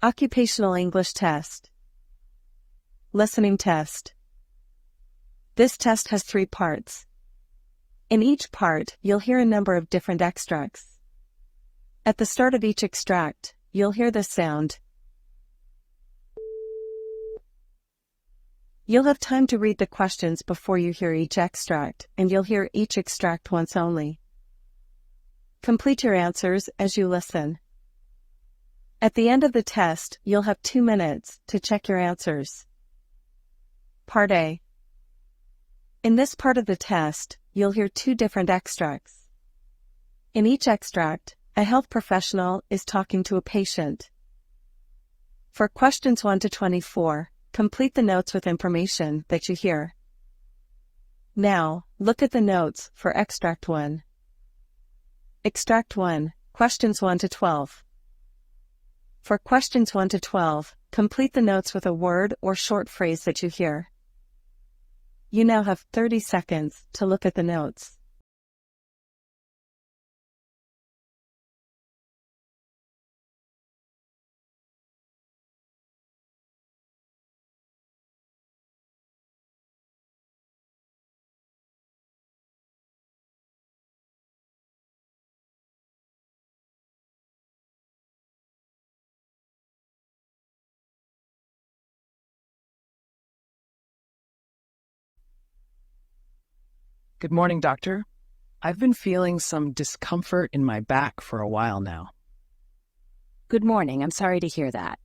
Occupational English test. Listening test. This test has 3 parts. In each part, you'll hear a number of different extracts. At the start of each extract, you'll hear this sound. You'll have time to read the questions before you hear each extract, and you'll hear each extract once only. Complete your answers as you listen. At the end of the test, you'll have 2 minutes to check your answers. Part A. In this part of the test, you'll hear 2 different extracts. In each extract, a health professional is talking to a patient. For questions 1 to 24, complete the notes with information that you hear. Now, look at the notes for Extract 1. Extract 1, questions 1 to 12. For questions 1 to 12, complete the notes with a word or short phrase that you hear. You now have 30 seconds to look at the notes. Good morning, doctor. I've been feeling some discomfort in my back for a while now. Good morning. I'm sorry to hear that.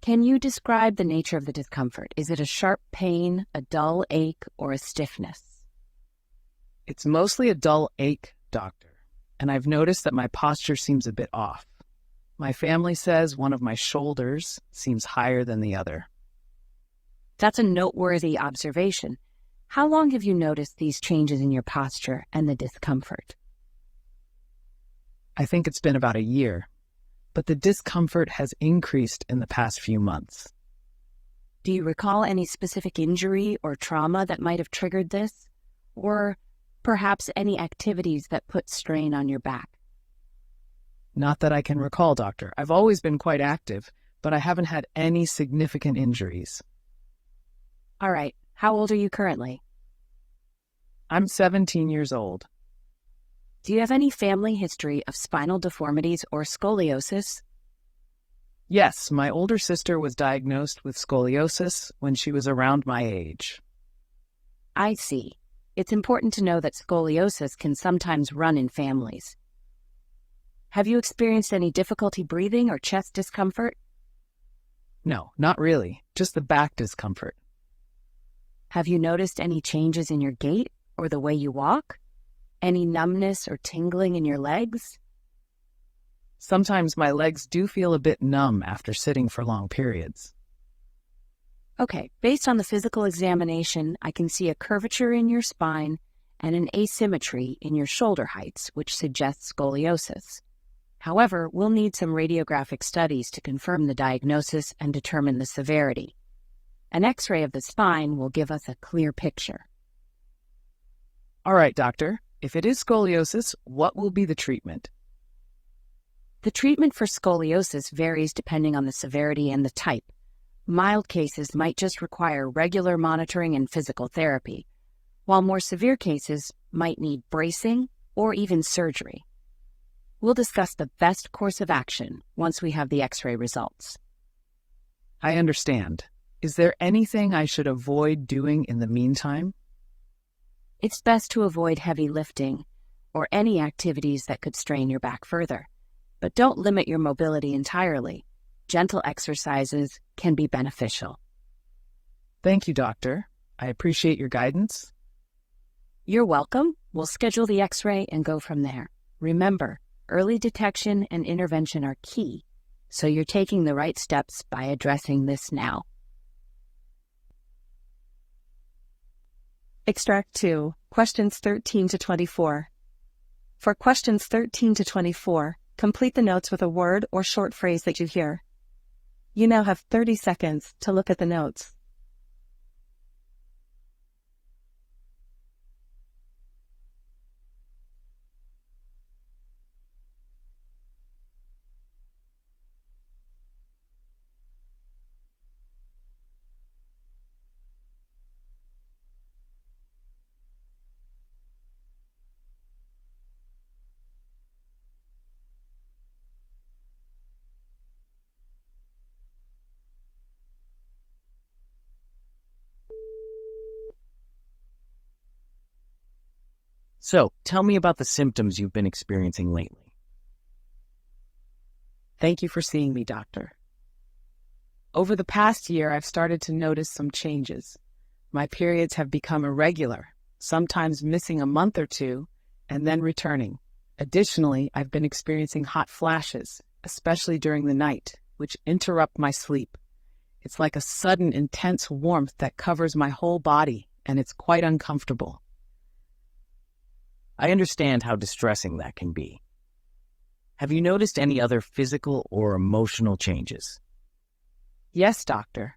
Can you describe the nature of the discomfort? Is it a sharp pain, a dull ache, or a stiffness? It's mostly a dull ache, doctor, and I've noticed that my posture seems a bit off. My family says one of my shoulders seems higher than the other. That's a noteworthy observation. How long have you noticed these changes in your posture and the discomfort? I think it's been about a year, but the discomfort has increased in the past few months. Do you recall any specific injury or trauma that might have triggered this? Or perhaps any activities that put strain on your back? Not that I can recall, doctor. I've always been quite active, but I haven't had any significant injuries. All right. How old are you currently? I'm 17 years old. Do you have any family history of spinal deformities or scoliosis? Yes, my older sister was diagnosed with scoliosis when she was around my age. I see. It's important to know that scoliosis can sometimes run in families. Have you experienced any difficulty breathing or chest discomfort? No, not really. Just the back discomfort. Have you noticed any changes in your gait or the way you walk? Any numbness or tingling in your legs? Sometimes my legs do feel a bit numb after sitting for long periods. Okay, based on the physical examination, I can see a curvature in your spine and an asymmetry in your shoulder heights, which suggests scoliosis. However, we'll need some radiographic studies to confirm the diagnosis and determine the severity. An X-ray of the spine will give us a clear picture. All right, doctor. If it is scoliosis, what will be the treatment? The treatment for scoliosis varies depending on the severity and the type. Mild cases might just require regular monitoring and physical therapy, while more severe cases might need bracing or even surgery. We'll discuss the best course of action once we have the X-ray results. I understand. Is there anything I should avoid doing in the meantime? It's best to avoid heavy lifting or any activities that could strain your back further, but don't limit your mobility entirely. Gentle exercises can be beneficial. Thank you, doctor. I appreciate your guidance. You're welcome. We'll schedule the X-ray and go from there. Remember, early detection and intervention are key, so you're taking the right steps by addressing this now. Extract 2, questions 13 to 24. For questions 13 to 24, complete the notes with a word or short phrase that you hear. You now have 30 seconds to look at the notes. So, tell me about the symptoms you've been experiencing lately. Thank you for seeing me, doctor. Over the past year, I've started to notice some changes. My periods have become irregular, sometimes missing a month or two, and then returning. Additionally, I've been experiencing hot flashes, especially during the night, which interrupt my sleep. It's like a sudden, intense warmth that covers my whole body, and it's quite uncomfortable. I understand how distressing that can be. Have you noticed any other physical or emotional changes? Yes, doctor.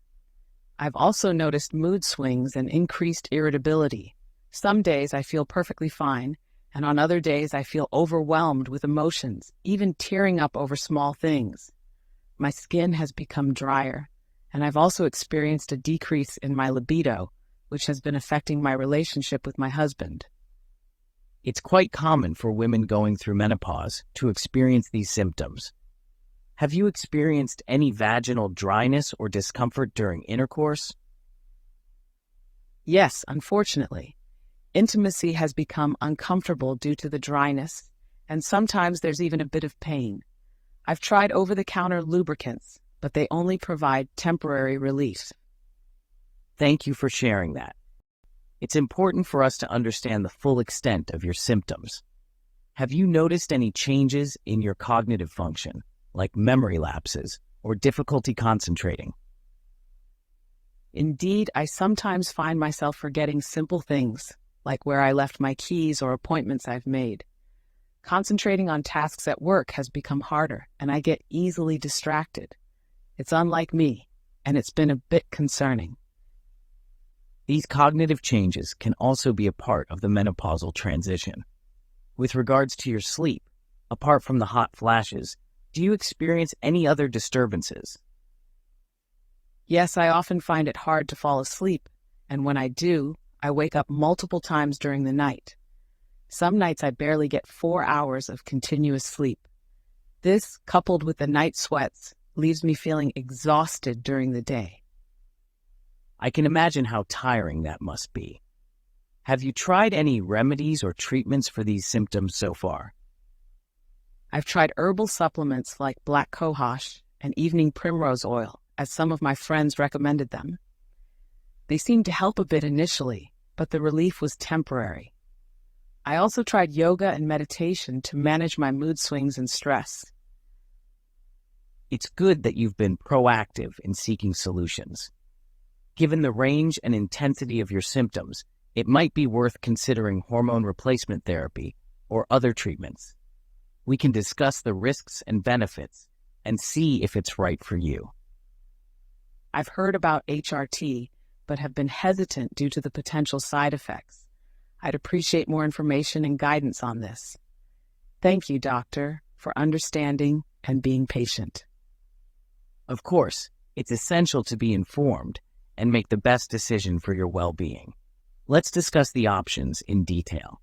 I've also noticed mood swings and increased irritability. Some days I feel perfectly fine, and on other days I feel overwhelmed with emotions, even tearing up over small things. My skin has become drier, and I've also experienced a decrease in my libido, which has been affecting my relationship with my husband. It's quite common for women going through menopause to experience these symptoms. Have you experienced any vaginal dryness or discomfort during intercourse? Yes, unfortunately. Intimacy has become uncomfortable due to the dryness, and sometimes there's even a bit of pain. I've tried over-the-counter lubricants, but they only provide temporary relief. Thank you for sharing that. It's important for us to understand the full extent of your symptoms. Have you noticed any changes in your cognitive function, like memory lapses or difficulty concentrating? Indeed, I sometimes find myself forgetting simple things, like where I left my keys or appointments I've made. Concentrating on tasks at work has become harder, and I get easily distracted. It's unlike me, and it's been a bit concerning. These cognitive changes can also be a part of the menopausal transition. With regards to your sleep, apart from the hot flashes, do you experience any other disturbances? Yes, I often find it hard to fall asleep, and when I do, I wake up multiple times during the night. Some nights I barely get 4 hours of continuous sleep. This, coupled with the night sweats, leaves me feeling exhausted during the day. I can imagine how tiring that must be. Have you tried any remedies or treatments for these symptoms so far? I've tried herbal supplements like black cohosh and evening primrose oil, as some of my friends recommended them. They seemed to help a bit initially, but the relief was temporary. I also tried yoga and meditation to manage my mood swings and stress. It's good that you've been proactive in seeking solutions. Given the range and intensity of your symptoms, it might be worth considering hormone replacement therapy or other treatments. We can discuss the risks and benefits and see if it's right for you. I've heard about HRT, but have been hesitant due to the potential side effects. I'd appreciate more information and guidance on this. Thank you, doctor, for understanding and being patient. Of course, it's essential to be informed and make the best decision for your well-being. Let's discuss the options in detail.